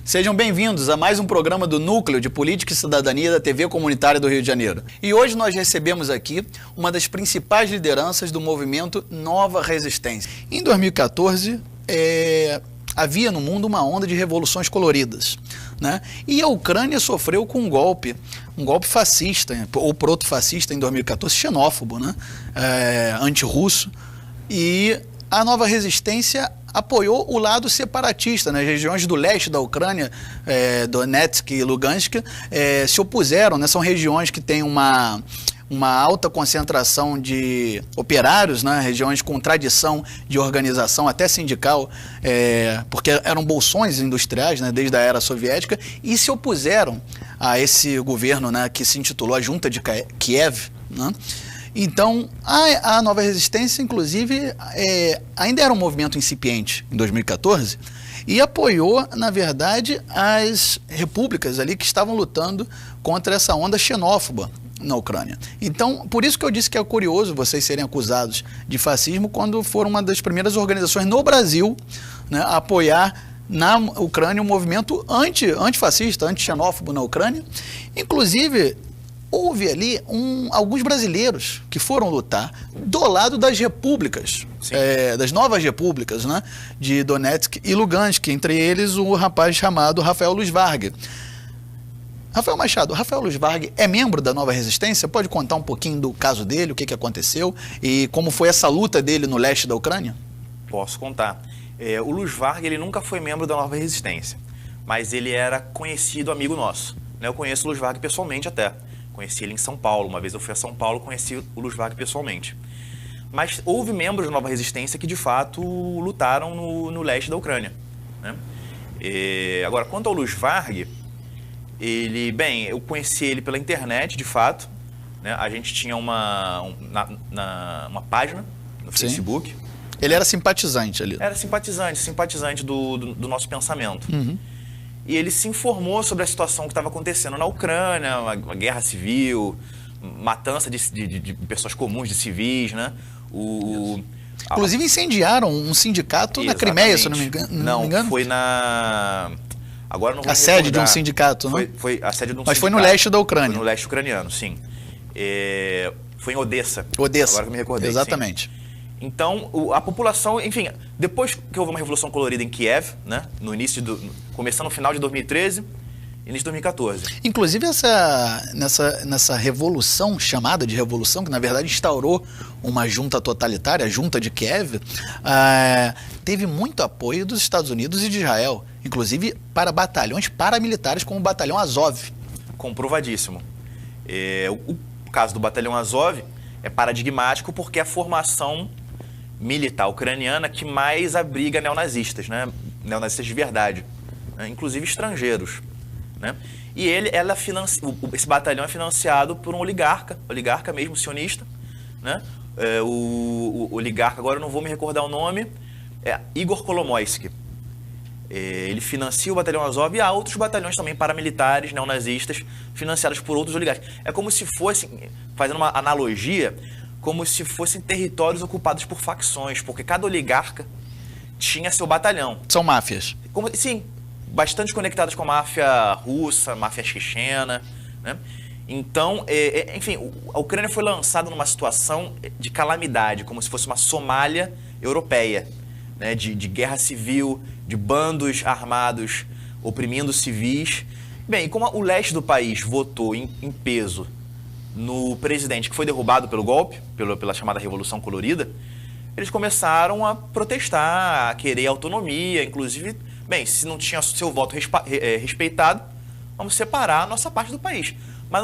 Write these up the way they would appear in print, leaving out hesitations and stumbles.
Sejam bem-vindos a mais um programa do Núcleo de Política e Cidadania da TV Comunitária do Rio de Janeiro. E hoje nós recebemos aqui uma das principais lideranças do movimento Nova Resistência. Em 2014, havia no mundo uma onda de revoluções coloridas, né? E a Ucrânia sofreu com um golpe fascista, ou proto-fascista em 2014, xenófobo, né? Antirrusso. E a Nova Resistência apoiou o lado separatista, nas regiões do leste da Ucrânia, Donetsk e Lugansk, se opuseram, né? São regiões que têm uma alta concentração de operários, né? Regiões com tradição de organização, até sindical, porque eram bolsões industriais, né? Desde a era soviética, e se opuseram a esse governo, né? Que se intitulou a Junta de Kiev, né? Então, a Nova Resistência, inclusive, ainda era um movimento incipiente em 2014 e apoiou, na verdade, as repúblicas ali que estavam lutando contra essa onda xenófoba na Ucrânia. Então, por isso que eu disse que é curioso vocês serem acusados de fascismo quando foram uma das primeiras organizações no Brasil, né, a apoiar na Ucrânia um movimento antifascista, anti-xenófobo na Ucrânia. Inclusive, houve ali alguns brasileiros que foram lutar do lado das repúblicas, das novas repúblicas, né, de Donetsk e Lugansk, entre eles o rapaz chamado Rafael Luiz Varg. Rafael Machado, Rafael Luiz Varg é membro da Nova Resistência? Pode contar um pouquinho do caso dele, o que aconteceu e como foi essa luta dele no leste da Ucrânia? Posso contar. O Luiz Varg, ele nunca foi membro da Nova Resistência, mas ele era conhecido amigo nosso, né? Eu conheço o Luiz Varg pessoalmente até. Conheci ele em São Paulo. Uma vez eu fui a São Paulo, conheci o Luiz Varg pessoalmente. Mas houve membros da Nova Resistência que, de fato, lutaram no leste da Ucrânia, né? Agora, quanto ao Luiz Varg, eu conheci ele pela internet, de fato, né? A gente tinha uma página no Facebook. Ele era simpatizante ali. Era simpatizante do nosso pensamento. Uhum. E ele se informou sobre a situação que estava acontecendo na Ucrânia, uma guerra civil, matança de pessoas comuns, de civis, né? Inclusive incendiaram um sindicato na Crimeia, se eu não me engano. Não, foi na... Agora não vou a sede de um sindicato, não? Foi a sede de um Mas sindicato. foi no leste da Ucrânia. Foi no leste ucraniano, sim. Foi em Odessa. Odessa. Agora que me recordei. Exatamente. Sim. Então, a população, enfim, depois que houve uma revolução colorida em Kiev, né, começando no final de 2013, início de 2014. Inclusive, nessa revolução, chamada de revolução, que na verdade instaurou uma junta totalitária, a Junta de Kiev, teve muito apoio dos Estados Unidos e de Israel, inclusive para batalhões paramilitares como o Batalhão Azov. Comprovadíssimo. O caso do Batalhão Azov é paradigmático porque é a formação militar ucraniana que mais abriga neonazistas, né? Neonazistas de verdade, né? Inclusive estrangeiros, né? E esse batalhão é financiado por um oligarca mesmo, sionista, né? O oligarca, agora eu não vou me recordar o nome, é Igor Kolomoisky. Ele financia o Batalhão Azov e há outros batalhões também paramilitares, neonazistas, financiados por outros oligarcas. É como se fossem, fazendo uma analogia, como se fossem territórios ocupados por facções, porque cada oligarca tinha seu batalhão. São máfias. Sim, bastante conectados com a máfia russa, máfia chechena, né? Então, enfim, a Ucrânia foi lançada numa situação de calamidade, como se fosse uma Somália europeia, né? De guerra civil, de bandos armados oprimindo civis. Bem, e como o leste do país votou em peso no presidente que foi derrubado pelo golpe, pela chamada Revolução Colorida, eles começaram a protestar, a querer autonomia, inclusive, se não tinha seu voto respeitado, vamos separar a nossa parte do país. Mas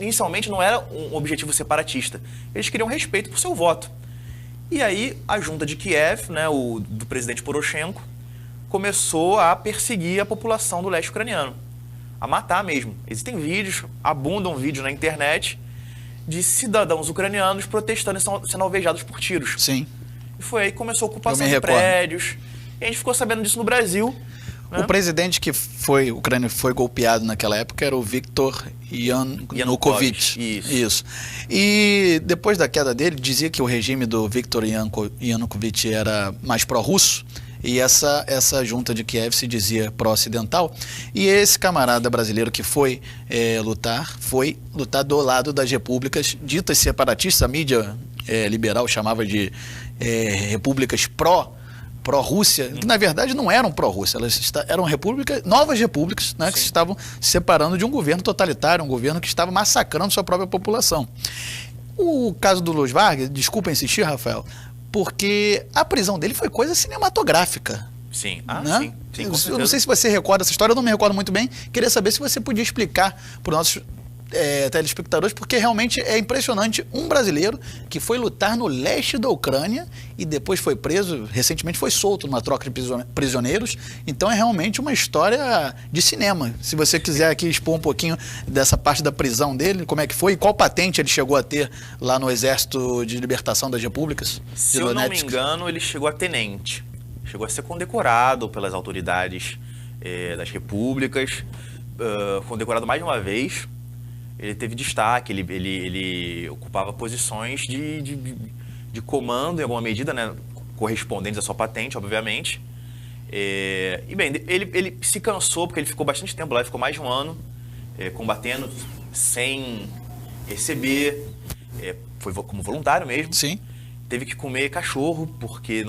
inicialmente não era um objetivo separatista, eles queriam respeito por seu voto. E aí a junta de Kiev, né, do presidente Poroshenko, começou a perseguir a população do leste ucraniano, a matar mesmo. Existem vídeos, abundam vídeos na internet de cidadãos ucranianos protestando e sendo alvejados por tiros. Sim. E foi aí que começou a ocupação de prédios. E a gente ficou sabendo disso no Brasil. Né? O presidente que foi ucraniano, foi golpeado naquela época era o Viktor Yanukovych. Isso. E depois da queda dele, dizia que o regime do Viktor Yanukovych era mais pró-russo. e essa junta de Kiev se dizia pró-ocidental, e esse camarada brasileiro que foi lutar do lado das repúblicas ditas separatistas, a mídia liberal chamava de repúblicas pró-Rússia, que na verdade não eram pró-Rússia, elas eram novas repúblicas, né, que se estavam se separando de um governo totalitário, um governo que estava massacrando sua própria população. O caso do Luiz Vargas, desculpa insistir, Rafael, porque a prisão dele foi coisa cinematográfica. Sim, né? sim, eu não sei se você recorda essa história, eu não me recordo muito bem, queria saber se você podia explicar para os nossos telespectadores, porque realmente é impressionante um brasileiro que foi lutar no leste da Ucrânia e depois foi preso, recentemente foi solto numa troca de prisioneiros, então é realmente uma história de cinema. Se você quiser aqui expor um pouquinho dessa parte da prisão dele, como é que foi e qual patente ele chegou a ter lá no Exército de Libertação das Repúblicas? Se eu não me engano, ele chegou a tenente, chegou a ser condecorado pelas autoridades das repúblicas, condecorado mais de uma vez. Ele teve destaque, ele ocupava posições de comando em alguma medida, né, correspondentes à sua patente, obviamente. E bem, ele se cansou, porque ele ficou bastante tempo lá, ele ficou mais de um ano combatendo sem receber, foi como voluntário mesmo. Sim. Teve que comer cachorro, porque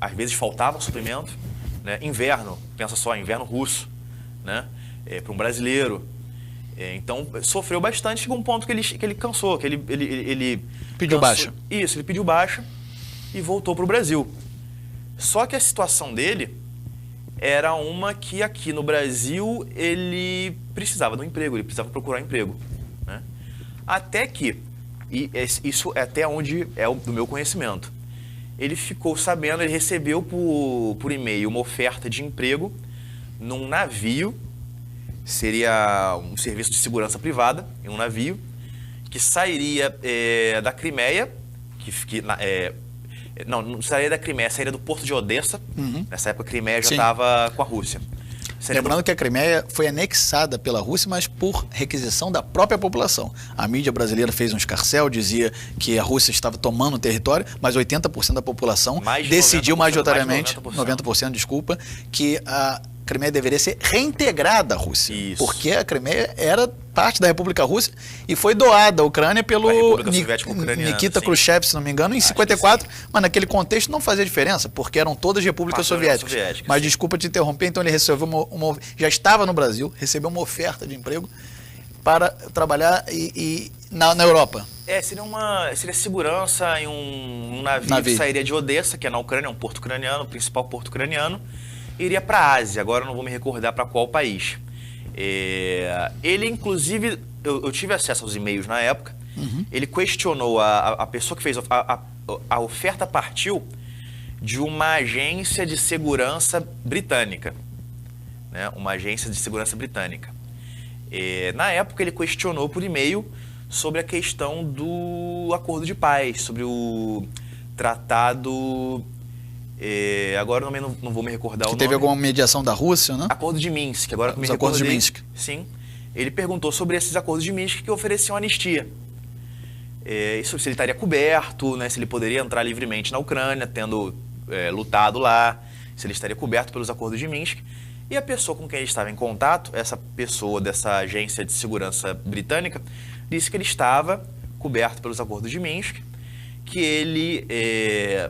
às vezes faltava suprimento. Né? Inverno, pensa só, inverno russo, né? Para um brasileiro. Então, sofreu bastante, chegou um ponto que ele cansou, que ele pediu baixa. Isso, ele pediu baixa e voltou para o Brasil. Só que a situação dele era uma que aqui no Brasil ele precisava de um emprego, ele precisava procurar um emprego. Né? Até que, e isso é até onde é do meu conhecimento, ele ficou sabendo, ele recebeu por e-mail uma oferta de emprego num navio. Seria um serviço de segurança privada em um navio que sairia da Crimeia, não sairia da Crimeia, sairia do porto de Odessa. Nessa época a Crimeia já estava com a Rússia. Lembrando que a Crimeia foi anexada pela Rússia, mas por requisição da própria população. A mídia brasileira fez um escarcéu, dizia que a Rússia estava tomando o território, mas 80% da população decidiu majoritariamente, 90%, desculpa, que a Crimeia deveria ser reintegrada à Rússia. Isso. Porque a Crimeia era parte da República Russa e foi doada à Ucrânia pelo Nikita Khrushchev, se não me engano, em 54, mas naquele contexto não fazia diferença, porque eram todas repúblicas soviéticas. Mas desculpa te interromper, então ele recebeu já estava no Brasil, recebeu uma oferta de emprego para trabalhar na Europa. Seria segurança em um navio que sairia de Odessa, que é na Ucrânia, um porto ucraniano, o principal porto ucraniano, iria para a Ásia, agora eu não vou me recordar para qual país. Ele, inclusive, eu tive acesso aos e-mails na época, ele questionou a pessoa que fez a oferta, partiu de uma agência de segurança britânica, né? Uma agência de segurança britânica. Na época ele questionou por e-mail sobre a questão do acordo de paz, sobre o tratado... agora eu também não vou me recordar o nome. Teve alguma mediação da Rússia, né? Acordo de Minsk. Agora Os acordos de Minsk. Sim. Ele perguntou sobre esses acordos de Minsk que ofereciam anistia. Se ele estaria coberto, né? Se ele poderia entrar livremente na Ucrânia, tendo lutado lá, se ele estaria coberto pelos acordos de Minsk. E a pessoa com quem ele estava em contato, essa pessoa dessa agência de segurança britânica, disse que ele estava coberto pelos acordos de Minsk, que ele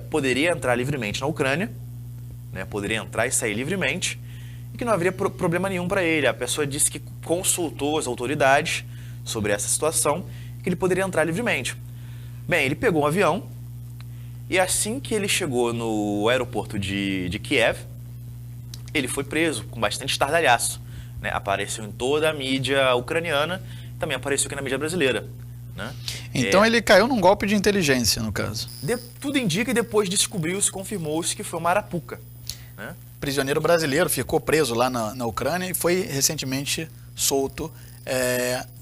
poderia entrar livremente na Ucrânia, né, poderia entrar e sair livremente, e que não haveria problema nenhum para ele. A pessoa disse que consultou as autoridades sobre essa situação, que ele poderia entrar livremente. Bem, ele pegou um avião, e assim que ele chegou no aeroporto de Kiev, ele foi preso com bastante estardalhaço. Né? Apareceu em toda a mídia ucraniana, também apareceu aqui na mídia brasileira. Né? Então ele caiu num golpe de inteligência, no caso. Tudo indica, e depois descobriu-se, confirmou-se que foi uma arapuca. Né? Prisioneiro brasileiro, ficou preso lá na Ucrânia e foi recentemente solto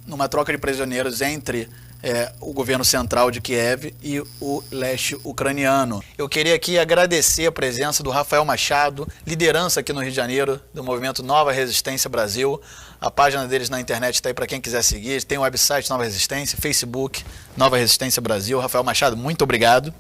numa troca de prisioneiros entre o governo central de Kiev e o leste ucraniano. Eu queria aqui agradecer a presença do Rafael Machado, liderança aqui no Rio de Janeiro, do movimento Nova Resistência Brasil. A página deles na internet está aí para quem quiser seguir. Tem o website Nova Resistência, Facebook Nova Resistência Brasil. Rafael Machado, muito obrigado.